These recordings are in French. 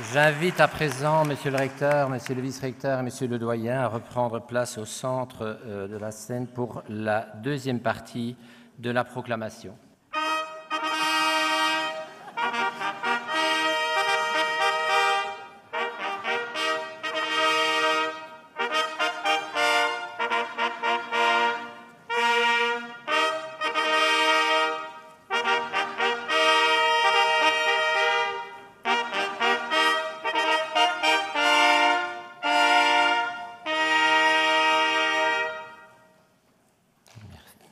J'invite à présent Monsieur le recteur, Monsieur le vice-recteur et Monsieur le doyen à reprendre place au centre de la scène pour la deuxième partie de la proclamation.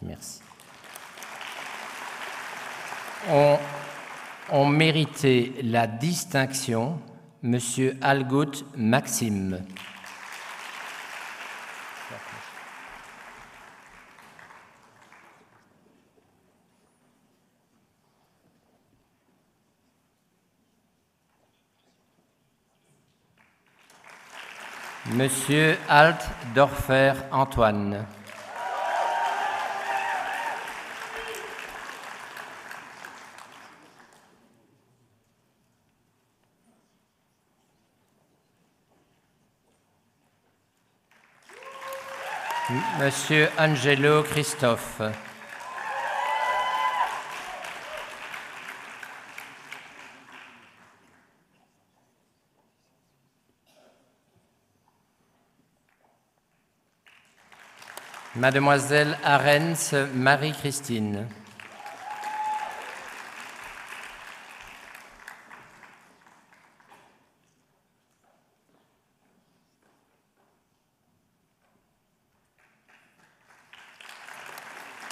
Merci. Ont mérité la distinction Monsieur Algout Maxime. Monsieur Altdorfer Antoine. Monsieur Angelo Christophe. Mademoiselle Arens Marie-Christine.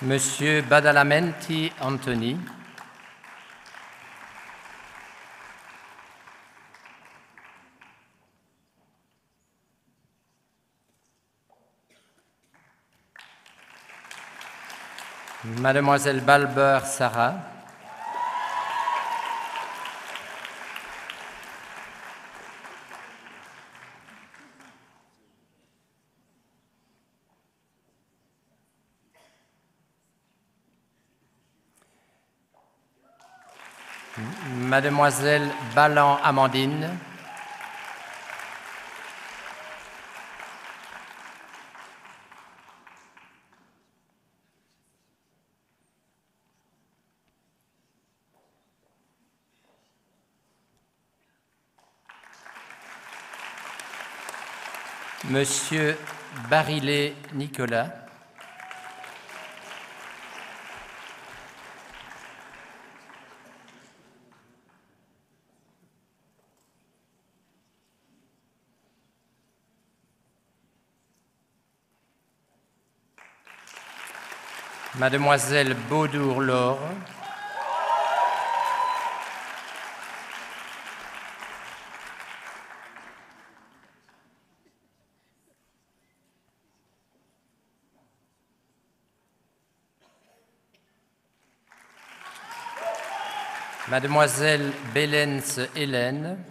Monsieur Badalamenti Anthony. Mademoiselle Balber Sarah. Mademoiselle Ballan Amandine. Monsieur Barillet Nicolas. Mademoiselle Baudour-Laure. Mademoiselle Bélens Hélène.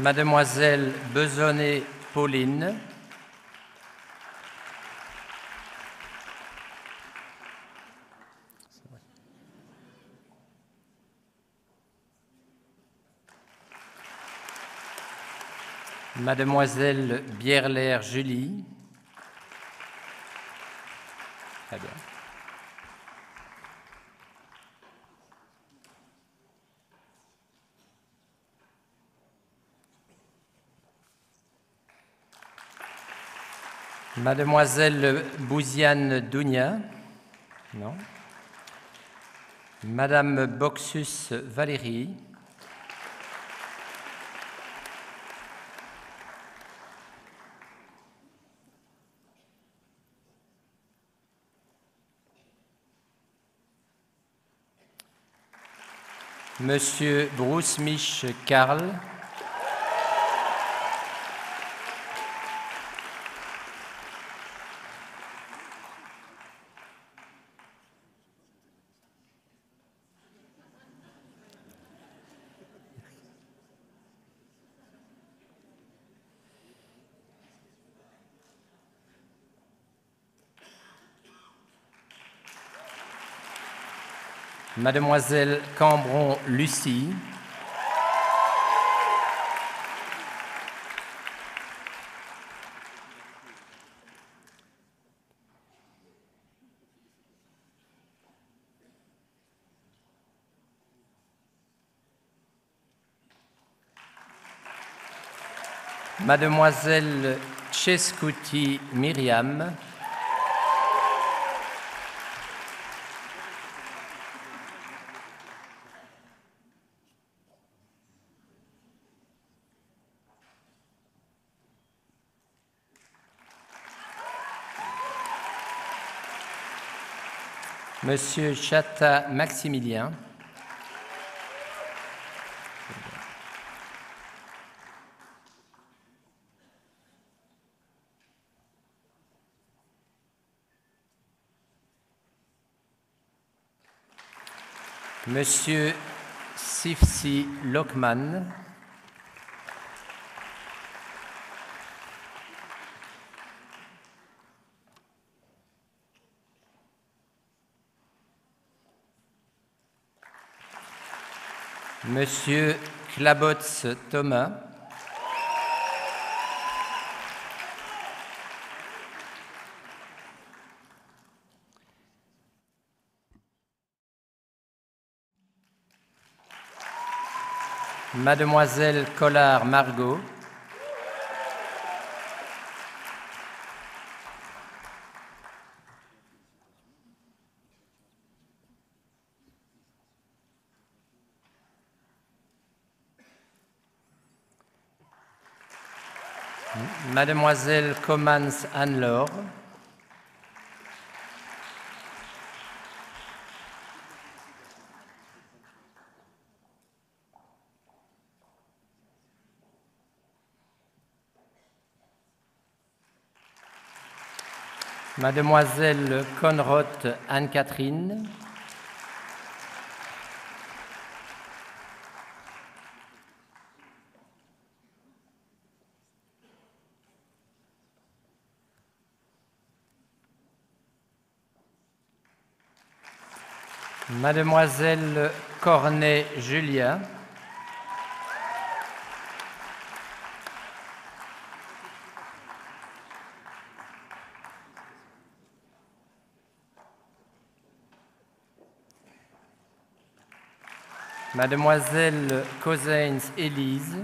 Mademoiselle Besonnet Pauline. Mademoiselle Bierler Julie. Très bien. Mademoiselle Bouziane Dounia. Non. Madame Boxus Valérie. Monsieur Bruce Mich Karl. Mademoiselle Cambron Lucie, Mademoiselle Cescuti Myriam, Monsieur Chata Maximilien, Monsieur Sifsi Lokman, Monsieur Klabots Thomas, Mademoiselle Collard Margot, Mademoiselle Comans Anne-Laure, Mademoiselle Conroth Anne-Catherine, Mademoiselle Cornet Julia, Mademoiselle Cosains Élise,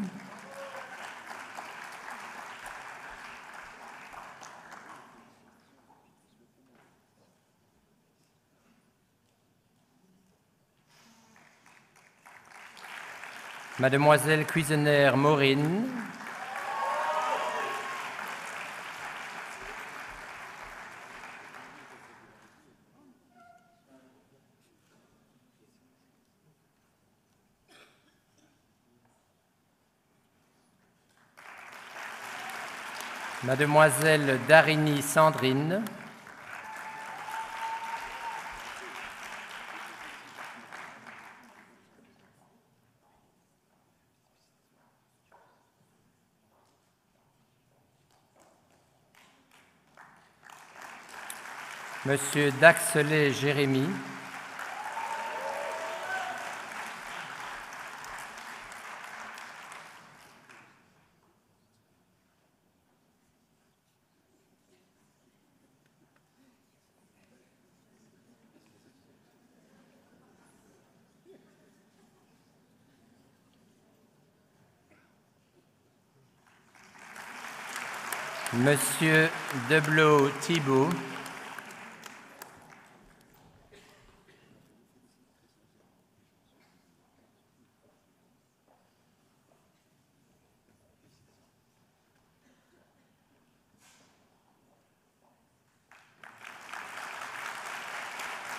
Mademoiselle Cuisinière Maureen, Mademoiselle Darigny Sandrine, Monsieur Daxelet Jérémy, Monsieur Deblot Thibault,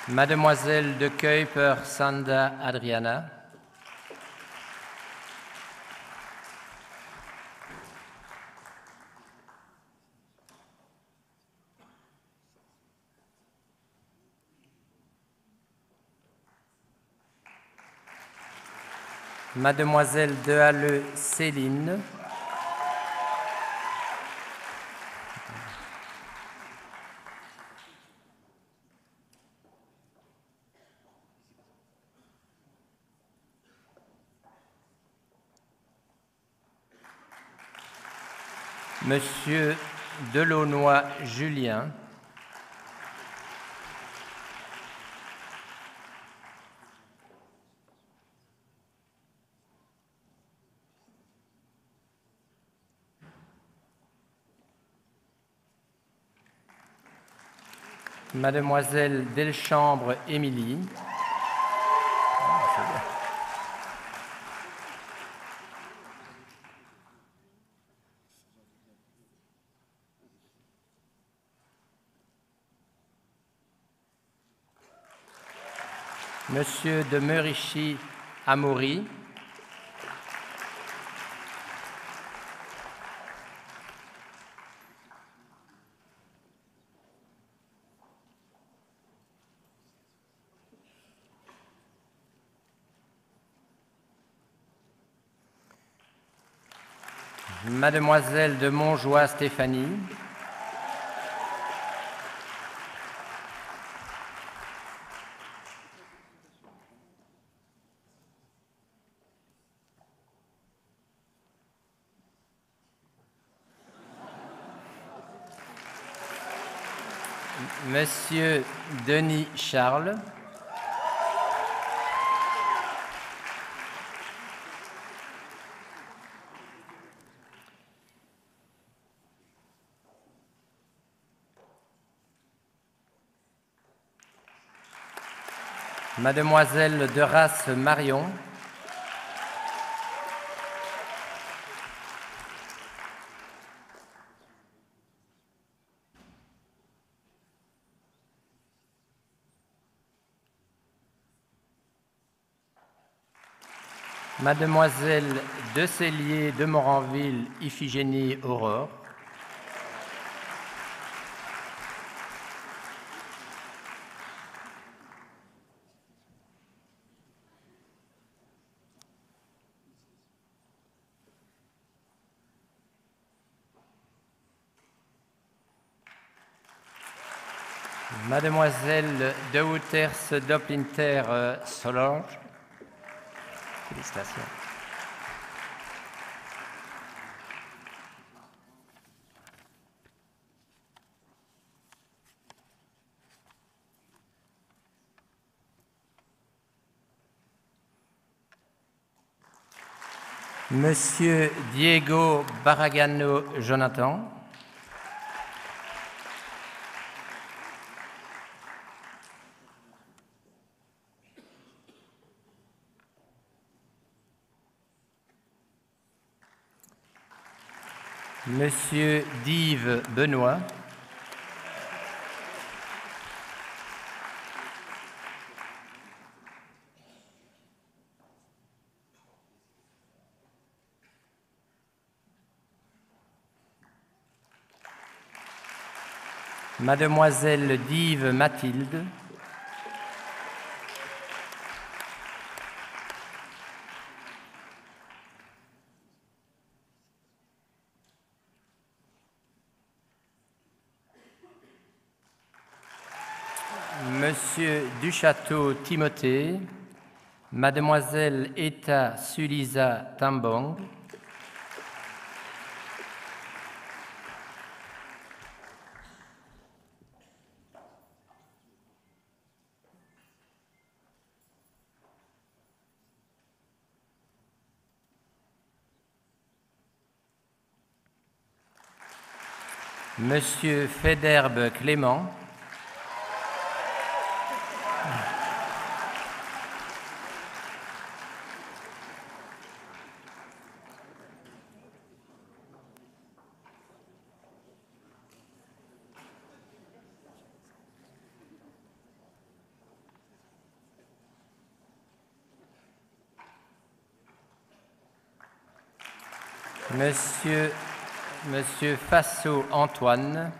Mademoiselle de Kuyper Sanda Adriana, Mademoiselle Dehalleux Céline, Monsieur Delaunoy Julien. Mademoiselle Delchambre Émilie. Monsieur de Merichy Amaury. Mademoiselle de Montjoie Stéphanie. Monsieur Denis Charles. Mademoiselle de Rasse Marion. Mademoiselle de Cellier de Moranville Iphigénie Aurore. Mademoiselle de Wouters Doplinter Solange. Félicitations. Monsieur Diego Baragano Jonathan. Monsieur Dive Benoît. Mademoiselle Dive Mathilde. Monsieur Duchâteau Timothée. Mademoiselle Eta Sulisa Tambong. Monsieur Federbe Clément. Monsieur Fassot Antoine.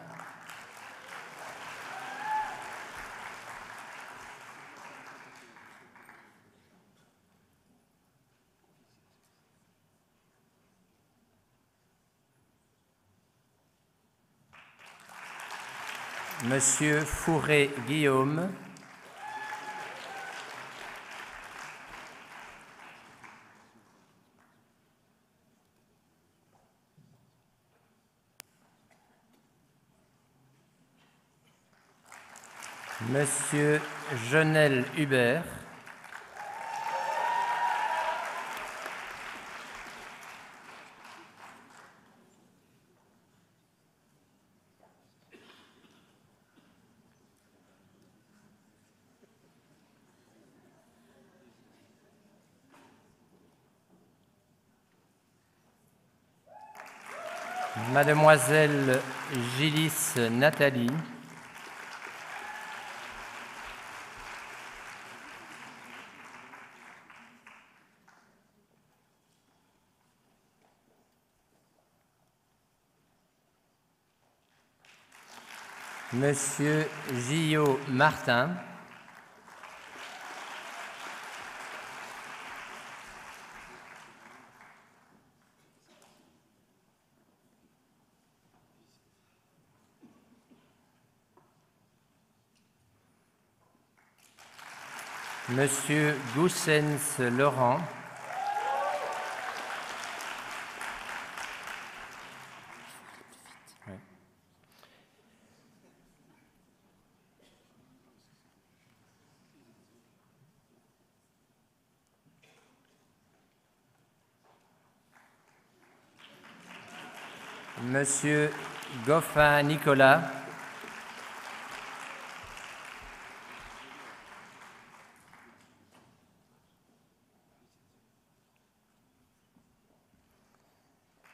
Monsieur Fourré Guillaume. Monsieur Jonel Hubert. Mademoiselle Gillis Nathalie. Monsieur Gillot Martin. Monsieur Goussens Laurent. Monsieur Goffin Nicolas.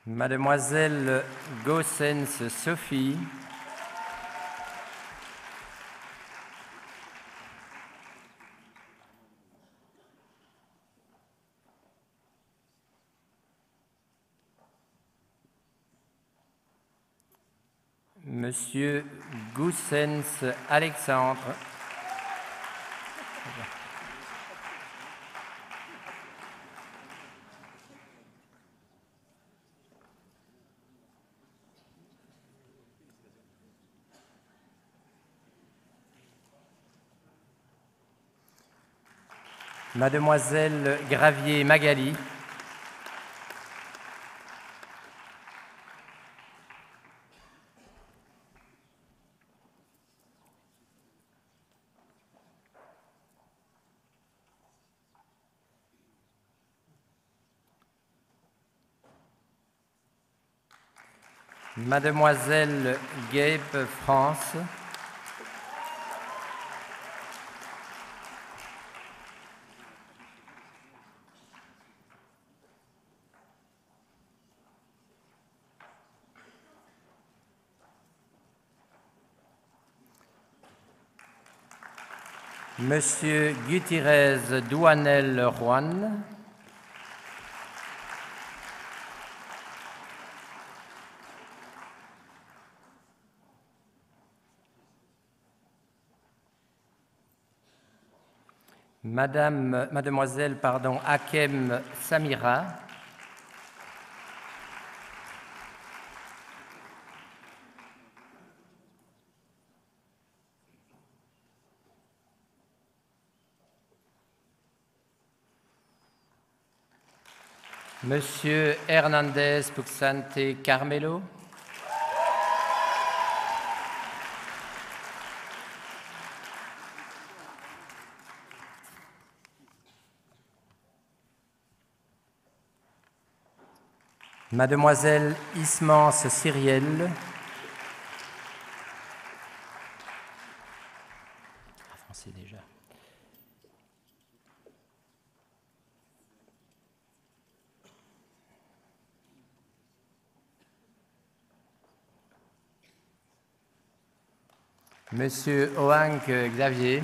Mademoiselle Gossens Sophie. Monsieur Goussens Alexandre. Mademoiselle Gravier Magali. Mademoiselle Gabe France. Monsieur Gutiérrez Douanel Juan. Mademoiselle Hakem Samira. Monsieur Hernandez Puxante Carmelo. Mademoiselle Ismance Cyrielle. Français déjà. Monsieur Oank Xavier.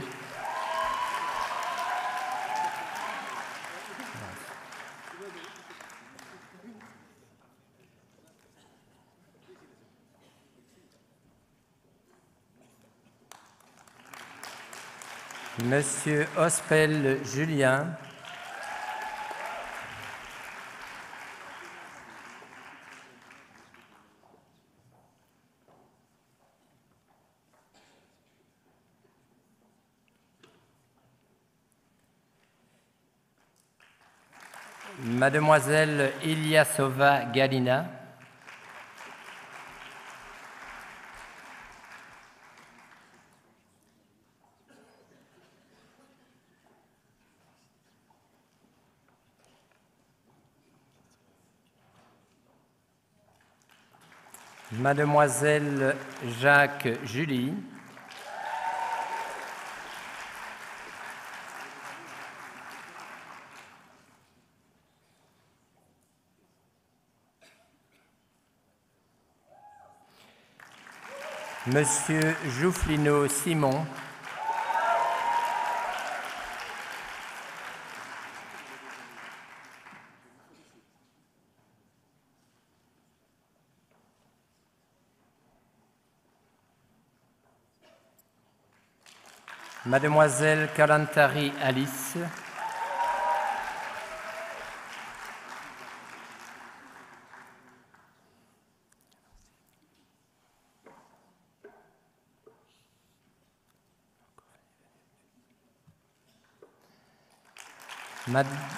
Monsieur Ospel Julien. Mademoiselle Iliasova Galina. Mademoiselle Jacques Julie, Monsieur Joufflino Simon, Mademoiselle Kalantari Alice,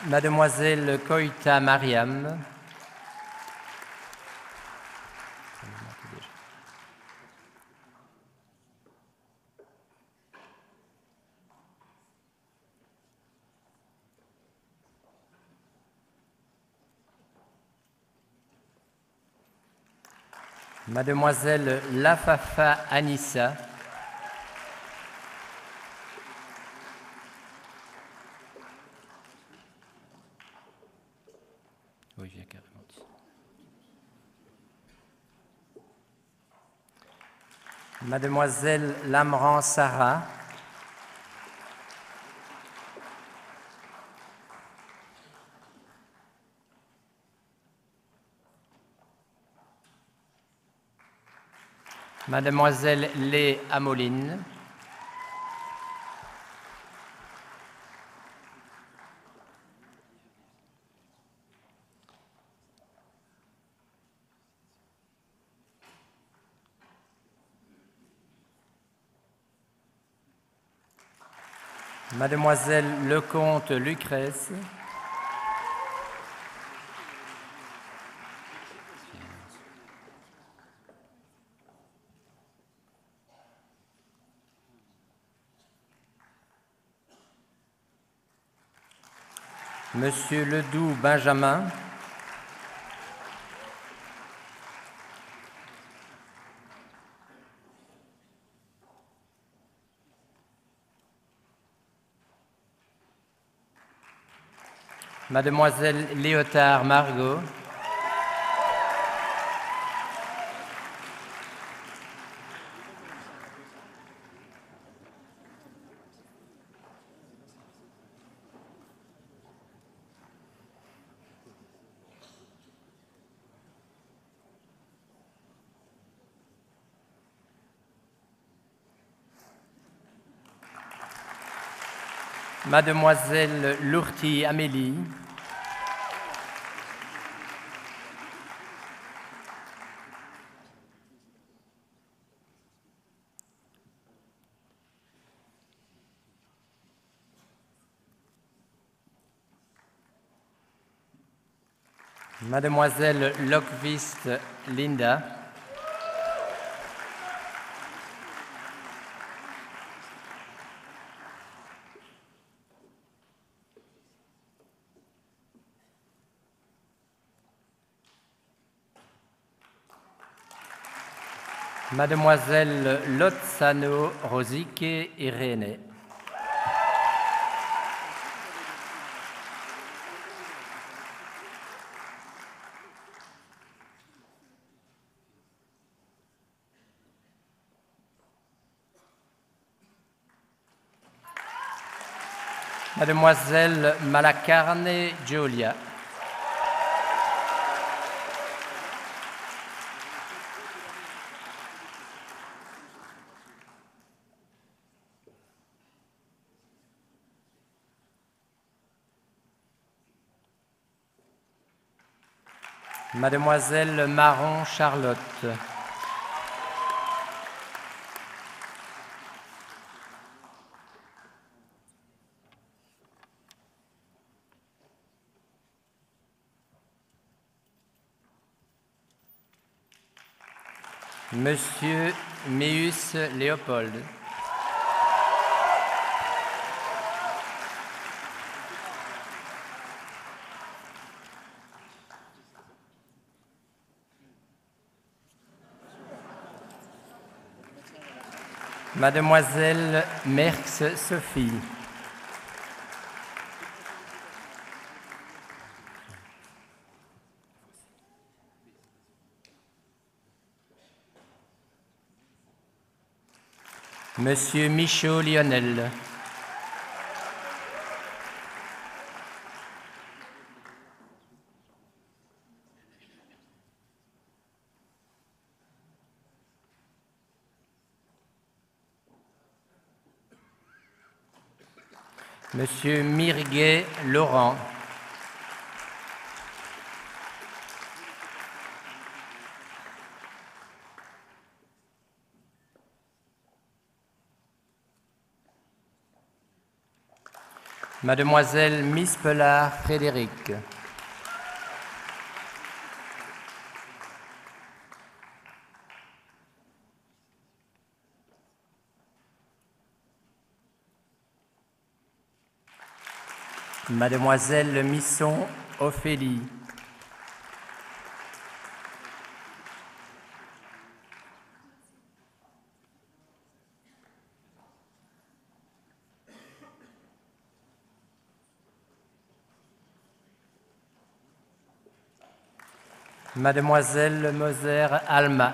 Mademoiselle Koita Mariam, Mademoiselle Lafafa Anissa, oui, viens carrément ici. Mademoiselle Lamran Sarah, Mademoiselle Lé Amoline, Mademoiselle Lecomte Lucrèce, Monsieur Ledoux Benjamin, Mademoiselle Léotard Margot, Mademoiselle Lourti Amélie, Mademoiselle Lockvist Linda, Mademoiselle Lozzano Rosiche Irene, Mademoiselle Malacarne Giulia, Mademoiselle Marron Charlotte, Monsieur Meus Léopold, Mademoiselle Merckx Sophie. Monsieur Michaud Lionel. Monsieur Mirguet Laurent. Mademoiselle Miss Pelard Frédéric. Mademoiselle Misson Ophélie. Mademoiselle Moser Alma.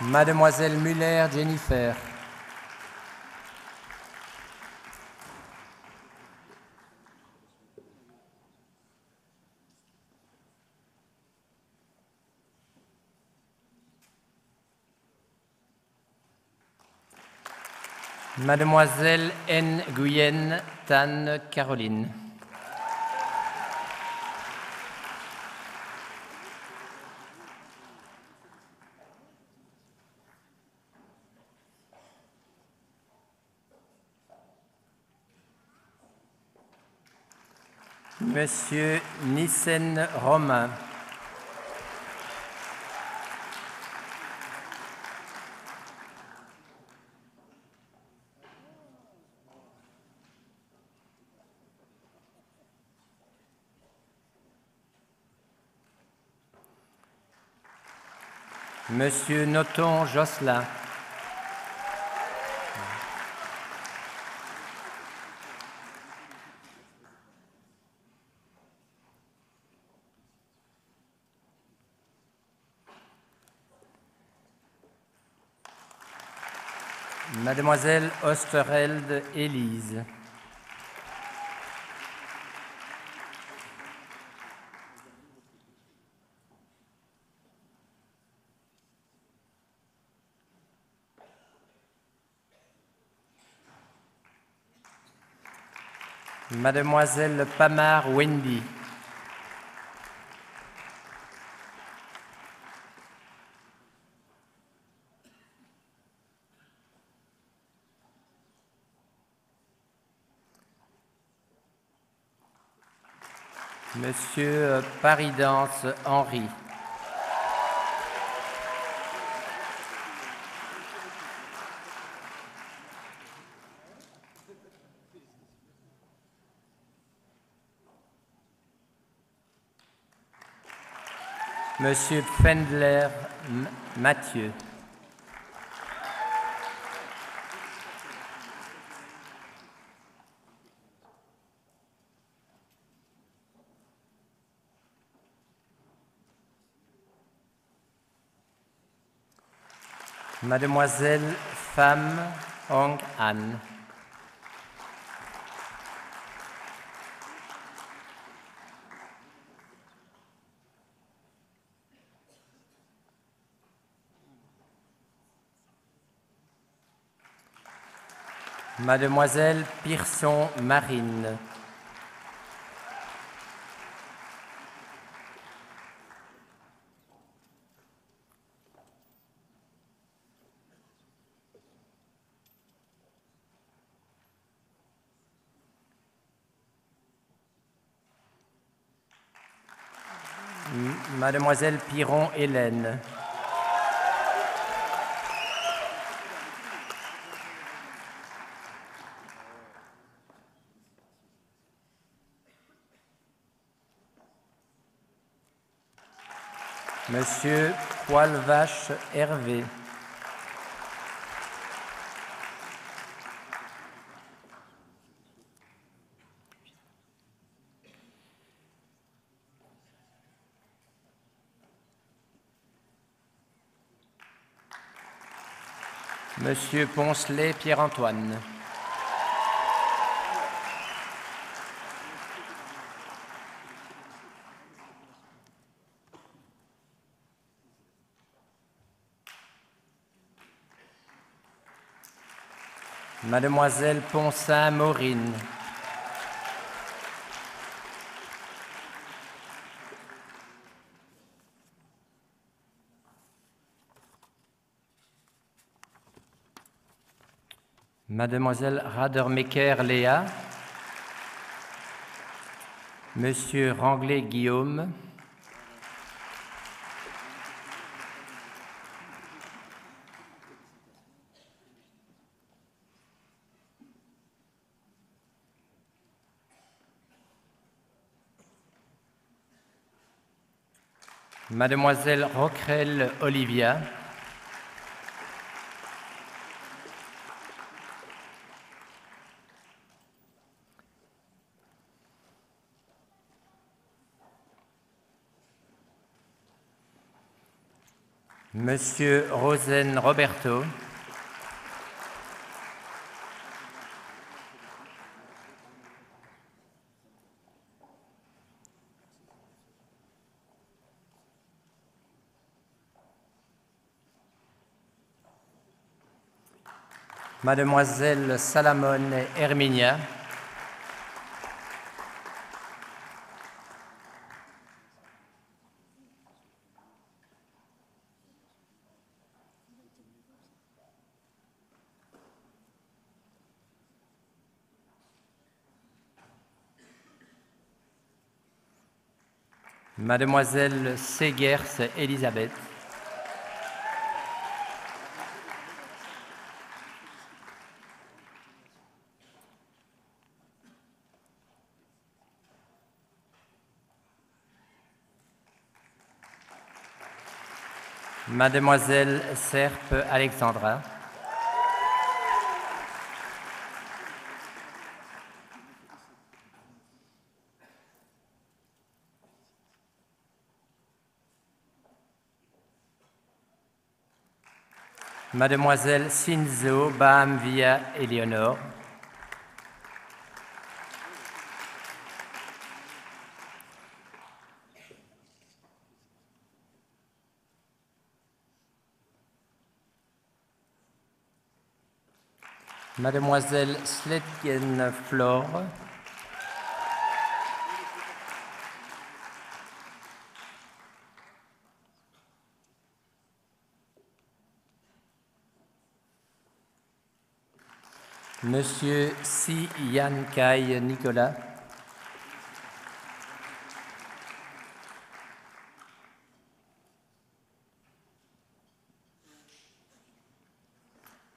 Mademoiselle Muller Jennifer. Mademoiselle Nguyen Tan Caroline. Monsieur Nissen Romain. Monsieur Noton Josselin. Mademoiselle Osterheld Élise. Mademoiselle Pamar Wendy. Monsieur Paridance Henri. Monsieur Pfändler Mathieu. Mademoiselle Pham Hong An. Mademoiselle Pearson Marine. Mademoiselle Piron Hélène. Monsieur Poilvache Hervé. Monsieur Poncelet Pierre-Antoine. Mademoiselle Poncin Maurine. Mademoiselle Radermecker Léa. Monsieur Ranglet Guillaume. Mademoiselle Roquerel Olivia. Monsieur Rosen Roberto. Mademoiselle Salamone Herminia. Mademoiselle Segers Elisabeth. Mademoiselle Serpe Alexandra. Mademoiselle Sinzo Bahamvia Eleonore. Mademoiselle Sletgen Flore. Monsieur Si Yan Kai Nicolas.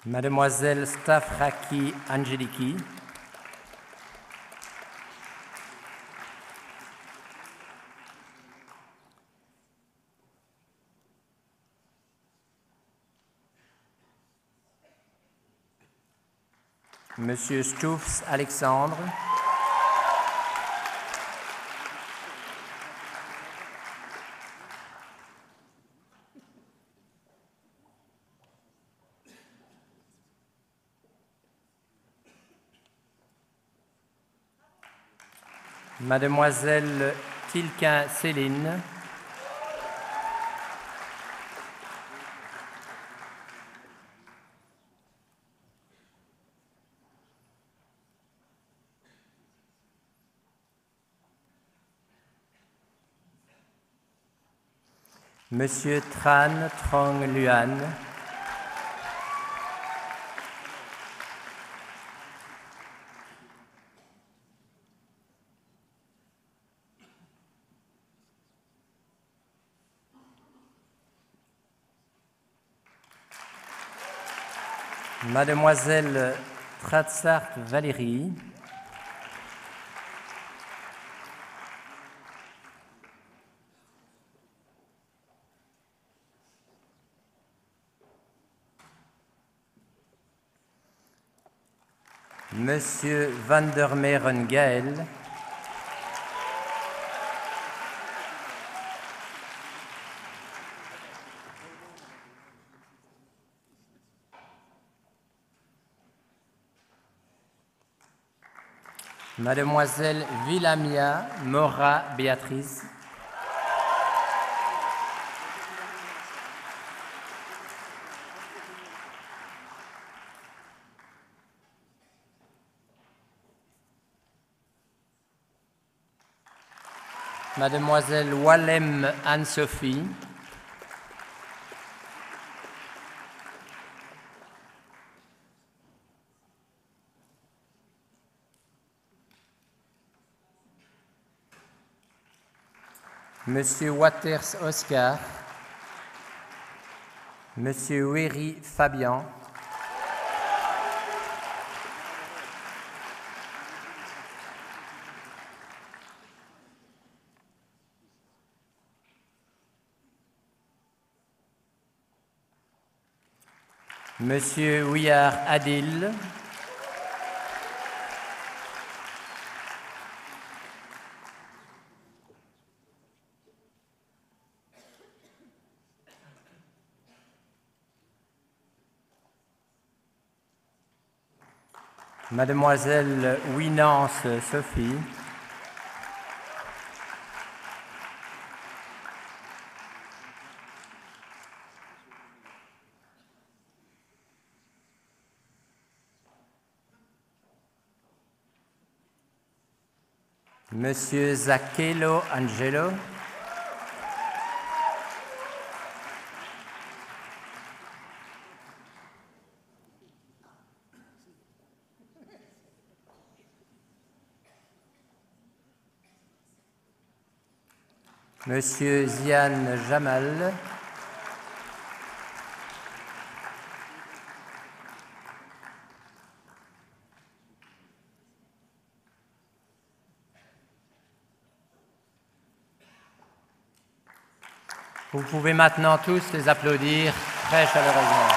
Mademoiselle Stafraki Angeliki. Monsieur Stouffs Alexandre. Mademoiselle Tilquin Céline. Monsieur Tran Trong Luan. Mademoiselle Tratsart Valérie. Monsieur Van der Meren Gaël. Mademoiselle Villamia Mora Béatrice. Mademoiselle Wallem Anne-Sophie. Monsieur Waters Oscar. Monsieur Wéry Fabian. Monsieur Ouillard Adil. Mademoiselle Winance Sophie. Monsieur Zacchelo Angelo. Monsieur Ziane Jamal. Vous pouvez maintenant tous les applaudir très chaleureusement.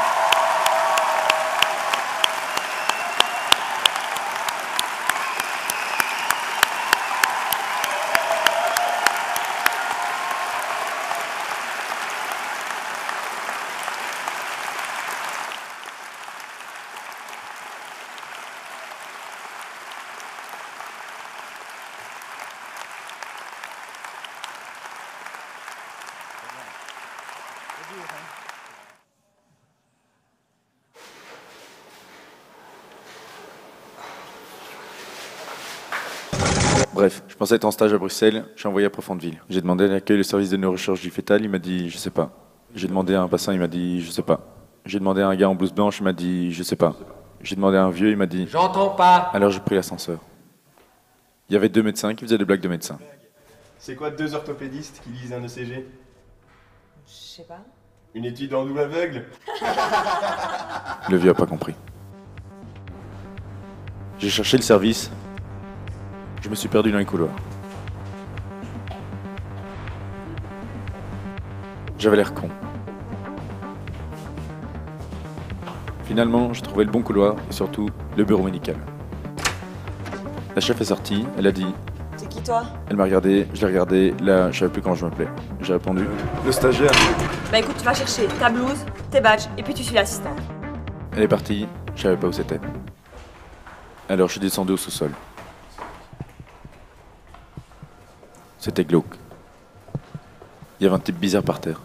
Bref, je pensais être en stage à Bruxelles, je suis envoyé à Profondeville. J'ai demandé à l'accueil le service de neurochirurgie fétale, il m'a dit je sais pas. J'ai demandé à un passant, il m'a dit je sais pas. J'ai demandé à un gars en blouse blanche, il m'a dit je sais pas. J'ai demandé à un vieux, il m'a dit j'entends pas. Alors j'ai pris l'ascenseur. Il y avait 2 médecins qui faisaient des blagues de médecins. C'est quoi 2 orthopédistes qui lisent un ECG? Je sais pas. Une étude en double aveugle? Le vieux a pas compris. J'ai cherché le service. Je me suis perdu dans les couloirs. J'avais l'air con. Finalement, j'ai trouvé le bon couloir et surtout le bureau médical. La chef est sortie, elle a dit C'est qui toi? Elle m'a regardé, je l'ai regardé, là je savais plus comment je m'appelais. J'ai répondu le stagiaire. Bah écoute, tu vas chercher ta blouse, tes badges et puis tu suis l'assistant. Elle est partie, je savais pas où c'était. Alors je suis descendu au sous-sol. C'était glauque. Il y avait un type bizarre par terre.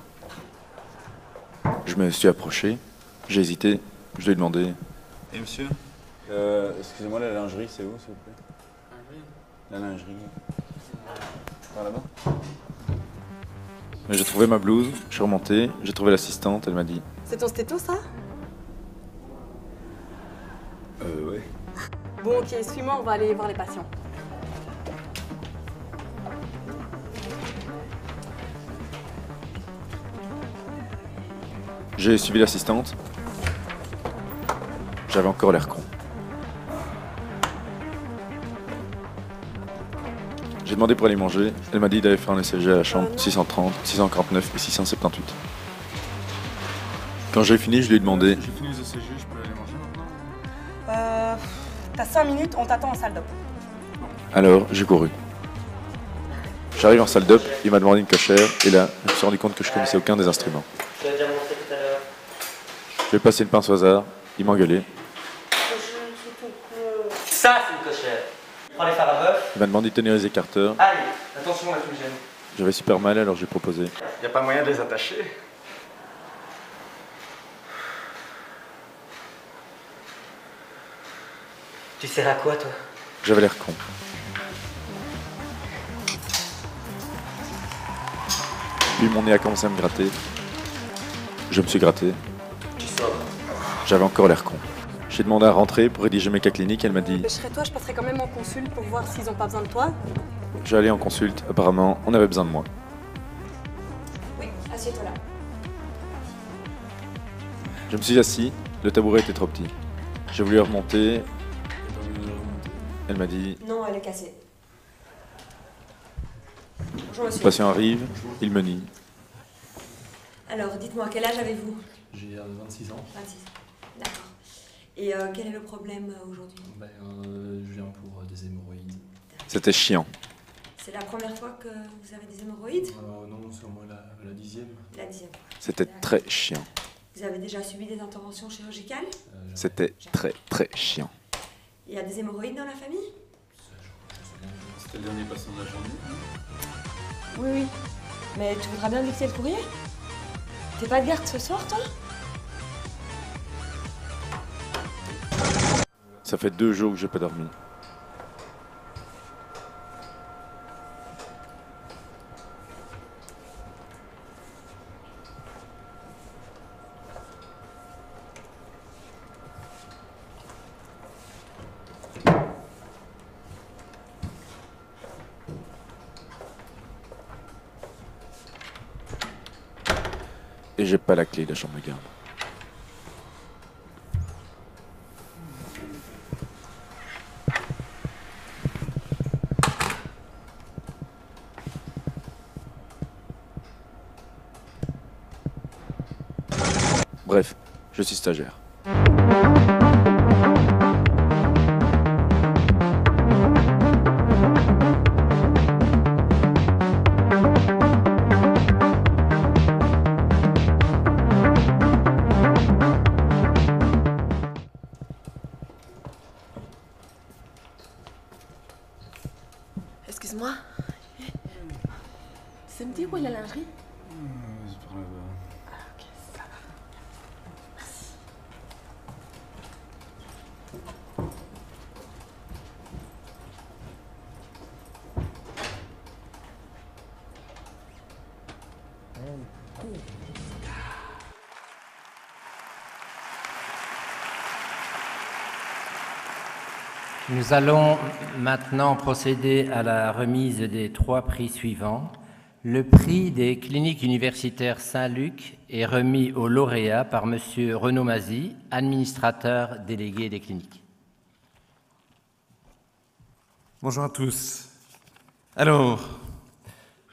Je me suis approché, j'ai hésité, je lui ai demandé Et monsieur excusez-moi, la lingerie, c'est où, s'il vous plaît? La lingerie. Par là-bas? Mais j'ai trouvé ma blouse, je suis remonté, j'ai trouvé l'assistante, elle m'a dit C'est ton stéto ça? Ouais. Bon ok, suis-moi, on va aller voir les patients. J'ai suivi l'assistante. J'avais encore l'air con. J'ai demandé pour aller manger. Elle m'a dit d'aller faire un ECG à la chambre 630, 649 et 678. Quand j'ai fini, je lui ai demandé. J'ai fini les ECG, je peux aller manger maintenant? T'as 5 minutes, on t'attend en salle d'op. Alors, j'ai couru. J'arrive en salle d'op, il m'a demandé une cochère, et là, je me suis rendu compte que je connaissais aucun des instruments. Je l'ai déjà montré tout à l'heure. Je lui ai passé une pince au hasard, il m'a engueulé. Ça, c'est une cochère. Prends les phares à bœuf. Il m'a demandé de tenir les écarteurs. Allez, attention à la fumigène. J'avais super mal, alors j'ai proposé. Y a pas moyen de les attacher? Tu sers à quoi, toi? J'avais l'air con. Puis mon nez a commencé à me gratter. Je me suis gratté. Tu sors. J'avais encore l'air con. J'ai demandé à rentrer pour rédiger mes cas cliniques. Elle m'a dit Je serais toi, je passerai quand même en consulte pour voir s'ils ont pas besoin de toi. j'allais en consulte. Apparemment, on avait besoin de moi. Oui, assieds-toi là. Je me suis assis. Le tabouret était trop petit. J'ai voulu remonter. Elle m'a dit Non, elle est cassée. Bonjour le monsieur. patient arrive, il me nie. Alors, dites-moi, quel âge avez-vous? J'ai 26 ans. 26. D'accord. Et quel est le problème aujourd'hui? Je viens pour des hémorroïdes. C'était chiant. C'est la première fois que vous avez des hémorroïdes? Non, c'est au moins la 10e. La 10e. C'était très chiant. Vous avez déjà subi des interventions chirurgicales? C'était très très chiant. Il y a des hémorroïdes dans la famille? C'était le dernier patient de la journée. Oui, oui. Mais tu voudras bien dicter le courrier? T'es pas de garde ce soir, toi? Ça fait 2 jours que j'ai pas dormi. Et j'ai pas la clé de la chambre de garde. Bref, je suis stagiaire. Excuse-moi. Ça me dit où est la lingerie? C'est par là-bas. Ah, ok, ça va. Merci. Nous allons maintenant procéder à la remise des 3 prix suivants. Le prix des cliniques universitaires Saint-Luc est remis au lauréat par M. Renaud Mazy, administrateur délégué des cliniques. Bonjour à tous. Alors,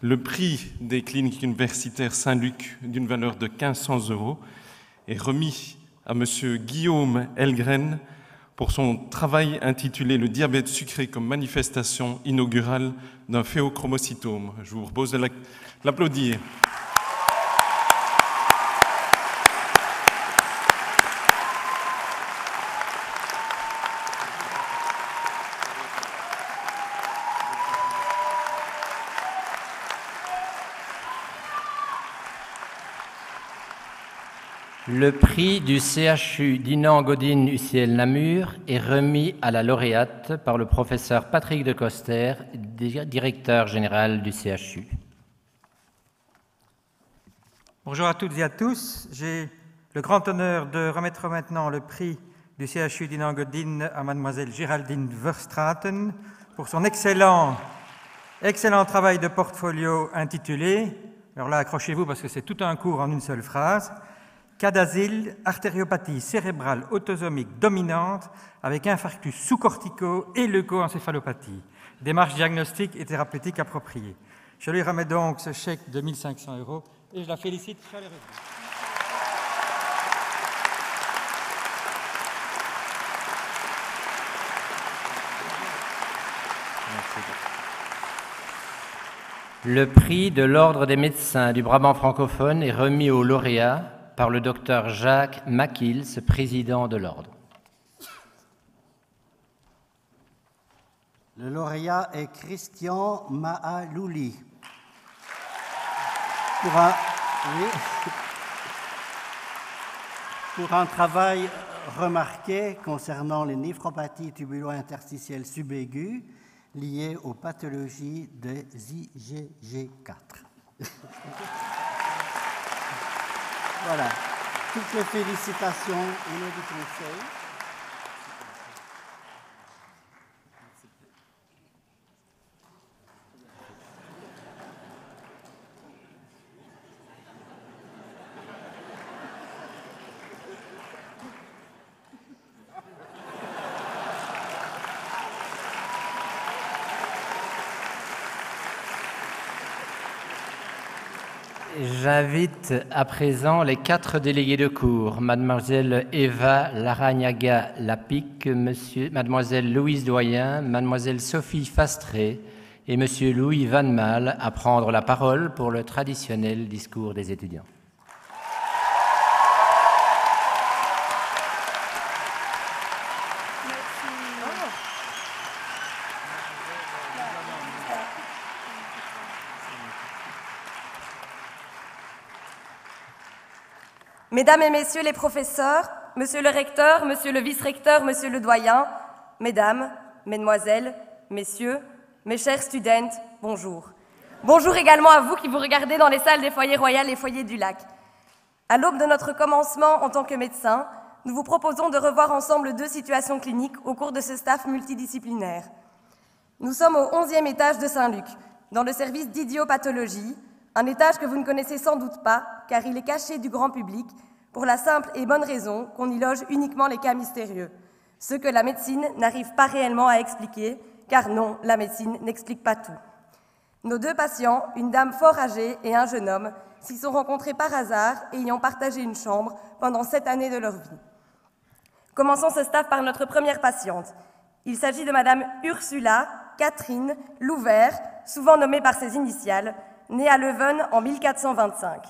le prix des cliniques universitaires Saint-Luc d'une valeur de 1500 € est remis à M. Guillaume Elgren pour son travail intitulé « Le diabète sucré comme manifestation inaugurale d'un phéochromocytome ». Je vous propose de l'applaudir. Le prix du CHU Dinan-Godin UCL Namur est remis à la lauréate par le professeur Patrick de Coster, directeur général du CHU. Bonjour à toutes et à tous. J'ai le grand honneur de remettre maintenant le prix du CHU Dinan-Godin à mademoiselle Géraldine Verstraeten pour son excellent travail de portfolio intitulé, alors là accrochez-vous parce que c'est tout un cours en une seule phrase, cas d'asile, artériopathie cérébrale autosomique dominante avec infarctus sous-corticaux et leucoencéphalopathie. Démarche diagnostique et thérapeutique appropriée. Je lui remets donc ce chèque de 1 500 € et je la félicite chaleureusement. Le prix de l'Ordre des médecins du Brabant francophone est remis au lauréat par le docteur Jacques Makils, président de l'Ordre. Le lauréat est Christian Mahalouli. Pour un travail remarqué concernant les néphropathies tubulo-interstitielles subaiguës liées aux pathologies des IgG4. Voilà. Toutes les félicitations au nom du Conseil. J'invite à présent les 4 délégués de cours, mademoiselle Eva Laragnaga-Lapic, mademoiselle Louise Doyen, mademoiselle Sophie Fastré et monsieur Louis Van Mal à prendre la parole pour le traditionnel discours des étudiants. Mesdames et messieurs les professeurs, monsieur le recteur, monsieur le vice-recteur, monsieur le doyen, mesdames, mesdemoiselles, messieurs, mes chers students, bonjour. Bonjour également à vous qui vous regardez dans les salles des foyers royales et foyers du lac. À l'aube de notre commencement en tant que médecin, nous vous proposons de revoir ensemble 2 situations cliniques au cours de ce staff multidisciplinaire. Nous sommes au 11e étage de Saint-Luc, dans le service d'idiopathologie, un étage que vous ne connaissez sans doute pas, car il est caché du grand public, pour la simple et bonne raison qu'on y loge uniquement les cas mystérieux, ceux que la médecine n'arrive pas réellement à expliquer, car non, la médecine n'explique pas tout. Nos 2 patients, une dame fort âgée et un jeune homme, s'y sont rencontrés par hasard et y ont partagé une chambre pendant 7 années de leur vie. Commençons ce staff par notre première patiente. Il s'agit de madame Ursula Catherine Louvert, souvent nommée par ses initiales, née à Leuven en 1425.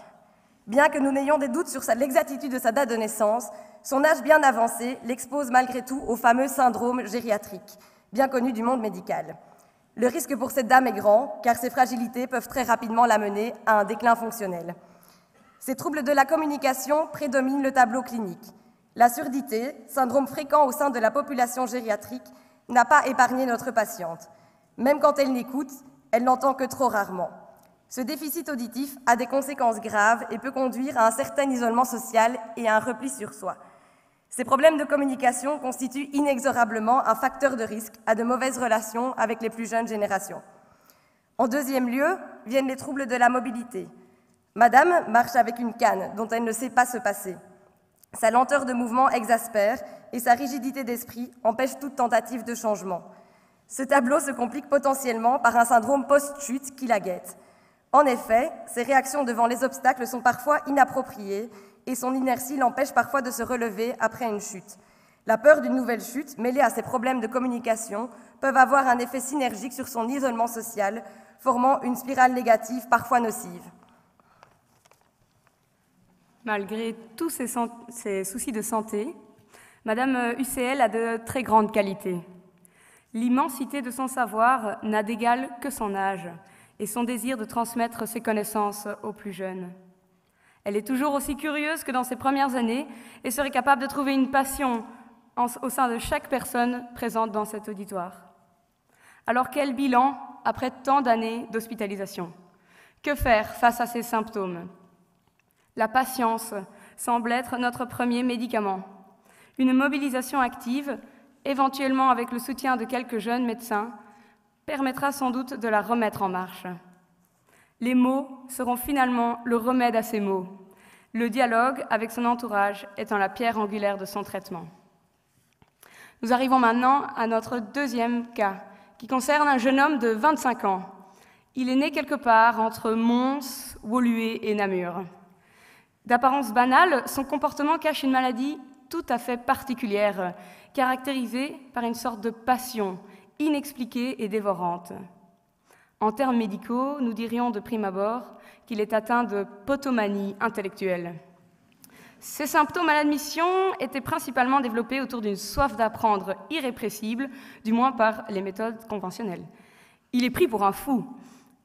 Bien que nous n'ayons des doutes sur l'exactitude de sa date de naissance, son âge bien avancé l'expose malgré tout au fameux syndrome gériatrique, bien connu du monde médical. Le risque pour cette dame est grand, car ses fragilités peuvent très rapidement l'amener à un déclin fonctionnel. Ces troubles de la communication prédominent le tableau clinique. La surdité, syndrome fréquent au sein de la population gériatrique, n'a pas épargné notre patiente. Même quand elle n'écoute, elle n'entend que trop rarement. Ce déficit auditif a des conséquences graves et peut conduire à un certain isolement social et à un repli sur soi. Ces problèmes de communication constituent inexorablement un facteur de risque à de mauvaises relations avec les plus jeunes générations. En deuxième lieu, viennent les troubles de la mobilité. Madame marche avec une canne dont elle ne sait pas se passer. Sa lenteur de mouvement exaspère et sa rigidité d'esprit empêche toute tentative de changement. Ce tableau se complique potentiellement par un syndrome post-chute qui la guette. En effet, ses réactions devant les obstacles sont parfois inappropriées et son inertie l'empêche parfois de se relever après une chute. La peur d'une nouvelle chute, mêlée à ses problèmes de communication, peuvent avoir un effet synergique sur son isolement social, formant une spirale négative parfois nocive. Malgré tous ses soucis de santé, Madame UCL a de très grandes qualités. L'immensité de son savoir n'a d'égal que son âge et son désir de transmettre ses connaissances aux plus jeunes. Elle est toujours aussi curieuse que dans ses premières années et serait capable de trouver une passion au sein de chaque personne présente dans cet auditoire. Alors quel bilan après tant d'années d'hospitalisation? Que faire face à ces symptômes? La patience semble être notre premier médicament. Une mobilisation active, éventuellement avec le soutien de quelques jeunes médecins, permettra sans doute de la remettre en marche. Les mots seront finalement le remède à ces maux. le dialogue avec son entourage étant la pierre angulaire de son traitement. Nous arrivons maintenant à notre deuxième cas, qui concerne un jeune homme de 25 ans. Il est né quelque part entre Mons, Woluwe et Namur. D'apparence banale, son comportement cache une maladie tout à fait particulière, caractérisée par une sorte de passion inexpliquée et dévorante. En termes médicaux, nous dirions de prime abord qu'il est atteint de potomanie intellectuelle. Ces symptômes à l'admission étaient principalement développés autour d'une soif d'apprendre irrépressible, du moins par les méthodes conventionnelles. Il est pris pour un fou.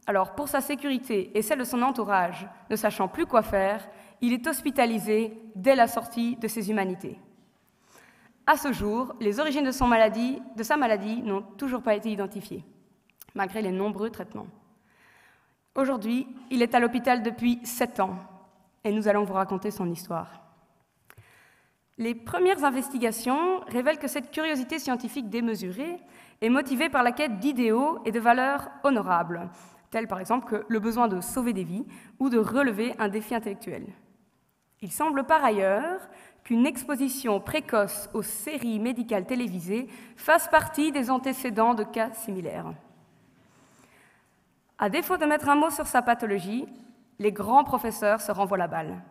Alors, pour sa sécurité et celle de son entourage, ne sachant plus quoi faire, il est hospitalisé dès la sortie de ses humanités. À ce jour, les origines de sa maladie n'ont toujours pas été identifiées, malgré les nombreux traitements. Aujourd'hui, il est à l'hôpital depuis 7 ans, et nous allons vous raconter son histoire. Les premières investigations révèlent que cette curiosité scientifique démesurée est motivée par la quête d'idéaux et de valeurs honorables, tels par exemple que le besoin de sauver des vies ou de relever un défi intellectuel. Il semble par ailleurs qu'une exposition précoce aux séries médicales télévisées fasse partie des antécédents de cas similaires. À défaut de mettre un mot sur sa pathologie, les grands professeurs se renvoient la balle.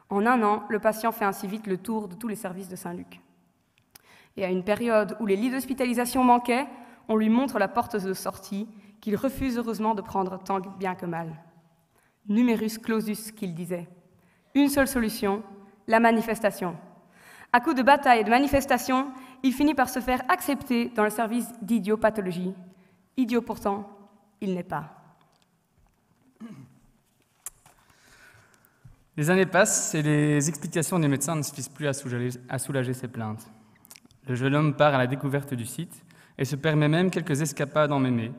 En 1 an, le patient fait ainsi vite le tour de tous les services de Saint-Luc. Et à une période où les lits d'hospitalisation manquaient, on lui montre la porte de sortie qu'il refuse heureusement de prendre tant bien que mal. Numerus clausus, qu'il disait. Une seule solution, la manifestation. À coup de bataille et de manifestation, il finit par se faire accepter dans le service d'idiopathologie. Idiot pourtant, il n'est pas. Les années passent et les explications des médecins ne suffisent plus à soulager ses plaintes. Le jeune homme part à la découverte du site et se permet même quelques escapades en mémé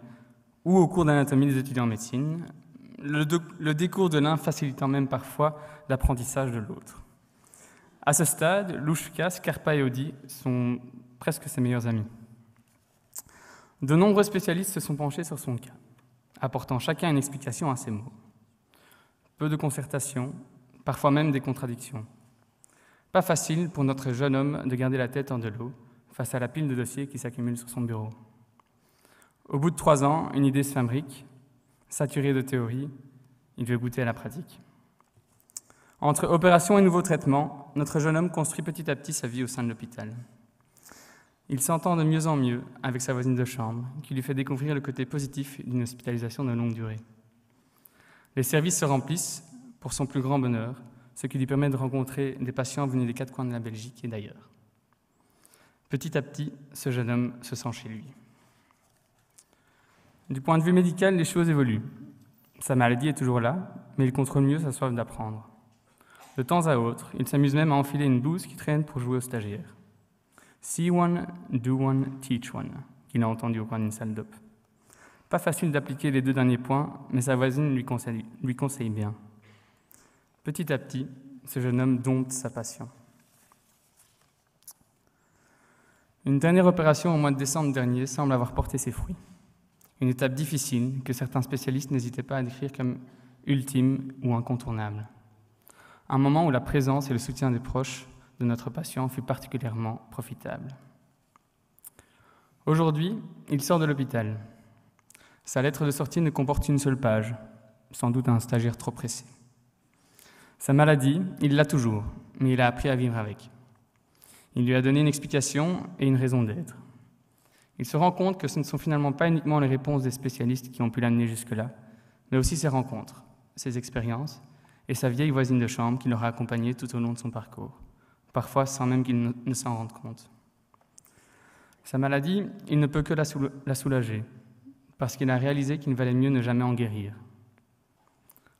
ou au cours d'anatomie des étudiants en médecine, le décours de l'un facilitant même parfois l'apprentissage de l'autre. À ce stade, Louchka, Scarpa et Audi sont presque ses meilleurs amis. De nombreux spécialistes se sont penchés sur son cas, apportant chacun une explication à ses mots. Peu de concertation, parfois même des contradictions. Pas facile pour notre jeune homme de garder la tête hors de l'eau face à la pile de dossiers qui s'accumulent sur son bureau. Au bout de 3 ans, une idée se fabrique. Saturé de théorie, il veut goûter à la pratique. Entre opération et nouveau traitement, notre jeune homme construit petit à petit sa vie au sein de l'hôpital. Il s'entend de mieux en mieux avec sa voisine de chambre, qui lui fait découvrir le côté positif d'une hospitalisation de longue durée. Les services se remplissent, pour son plus grand bonheur, ce qui lui permet de rencontrer des patients venus des 4 coins de la Belgique et d'ailleurs. Petit à petit, ce jeune homme se sent chez lui. Du point de vue médical, les choses évoluent. Sa maladie est toujours là, mais il contrôle mieux sa soif d'apprendre. De temps à autre, il s'amuse même à enfiler une blouse qui traîne pour jouer aux stagiaires. See one, do one, teach one, qu'il a entendu au coin d'une salle d'op. Pas facile d'appliquer les 2 derniers points, mais sa voisine lui conseille bien. Petit à petit, ce jeune homme dompte sa passion. Une dernière opération au mois de décembre dernier semble avoir porté ses fruits. Une étape difficile que certains spécialistes n'hésitaient pas à décrire comme ultime ou incontournable. Un moment où la présence et le soutien des proches de notre patient fut particulièrement profitable. Aujourd'hui, il sort de l'hôpital. Sa lettre de sortie ne comporte une seule page, sans doute un stagiaire trop pressé. Sa maladie, il l'a toujours, mais il a appris à vivre avec. Il lui a donné une explication et une raison d'être. Il se rend compte que ce ne sont finalement pas uniquement les réponses des spécialistes qui ont pu l'amener jusque-là, mais aussi ses rencontres, ses expériences et sa vieille voisine de chambre qui l'aura accompagné tout au long de son parcours, parfois sans même qu'il ne s'en rende compte. Sa maladie, il ne peut que la soulager, parce qu'il a réalisé qu'il valait mieux ne jamais en guérir.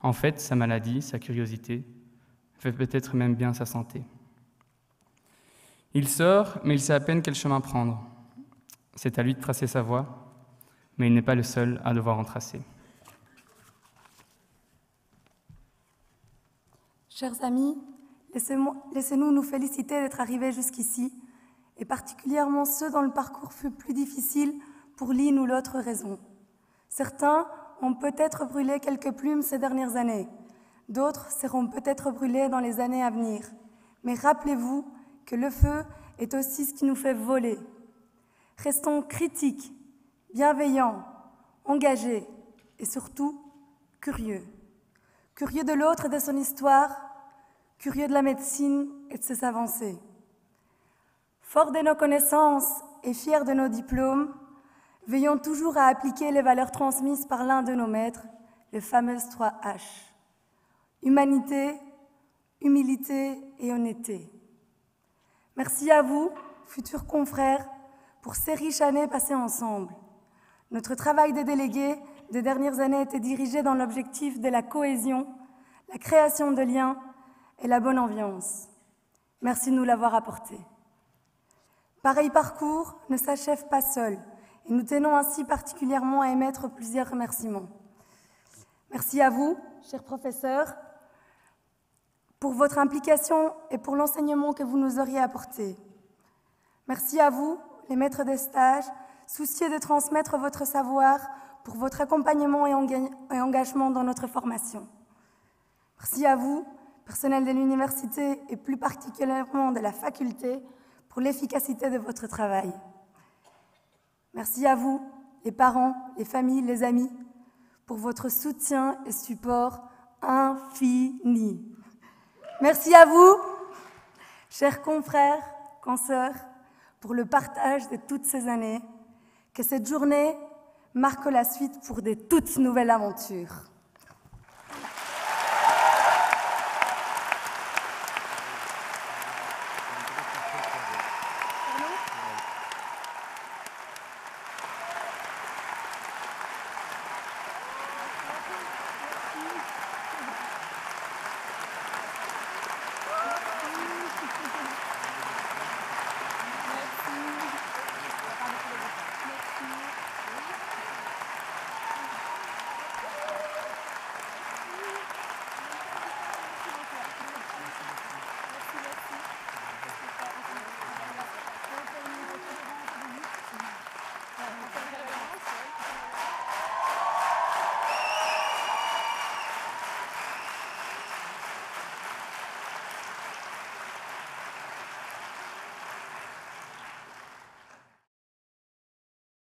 En fait, sa maladie, sa curiosité, fait peut-être même bien sa santé. Il sort, mais il sait à peine quel chemin prendre. C'est à lui de tracer sa voie, mais il n'est pas le seul à devoir en tracer. Chers amis, laissez-nous nous féliciter d'être arrivés jusqu'ici, et particulièrement ceux dont le parcours fut plus difficile pour l'une ou l'autre raison. Certains ont peut-être brûlé quelques plumes ces dernières années, D'autres seront peut-être brûlés dans les années à venir. Mais rappelez-vous que le feu est aussi ce qui nous fait voler. Restons critiques, bienveillants, engagés et surtout curieux. Curieux de l'autre et de son histoire, curieux de la médecine et de ses avancées. Forts de nos connaissances et fiers de nos diplômes, veillons toujours à appliquer les valeurs transmises par l'un de nos maîtres, les fameuses 3 H. Humanité, humilité et honnêteté. Merci à vous, futurs confrères, pour ces riches années passées ensemble. Notre travail de délégués des dernières années était dirigé dans l'objectif de la cohésion, la création de liens et la bonne ambiance. Merci de nous l'avoir apporté. Pareil parcours ne s'achève pas seul et nous tenons ainsi particulièrement à émettre plusieurs remerciements. Merci à vous, chers professeurs, pour votre implication et pour l'enseignement que vous nous auriez apporté. Merci à vous, les maîtres des stages, soucieux de transmettre votre savoir pour votre accompagnement et engagement dans notre formation. Merci à vous, personnel de l'université et plus particulièrement de la faculté, pour l'efficacité de votre travail. Merci à vous, les parents, les familles, les amis, pour votre soutien et support infini. Merci à vous, chers confrères, consoeurs, pour le partage de toutes ces années. Que cette journée marque la suite pour de toutes nouvelles aventures.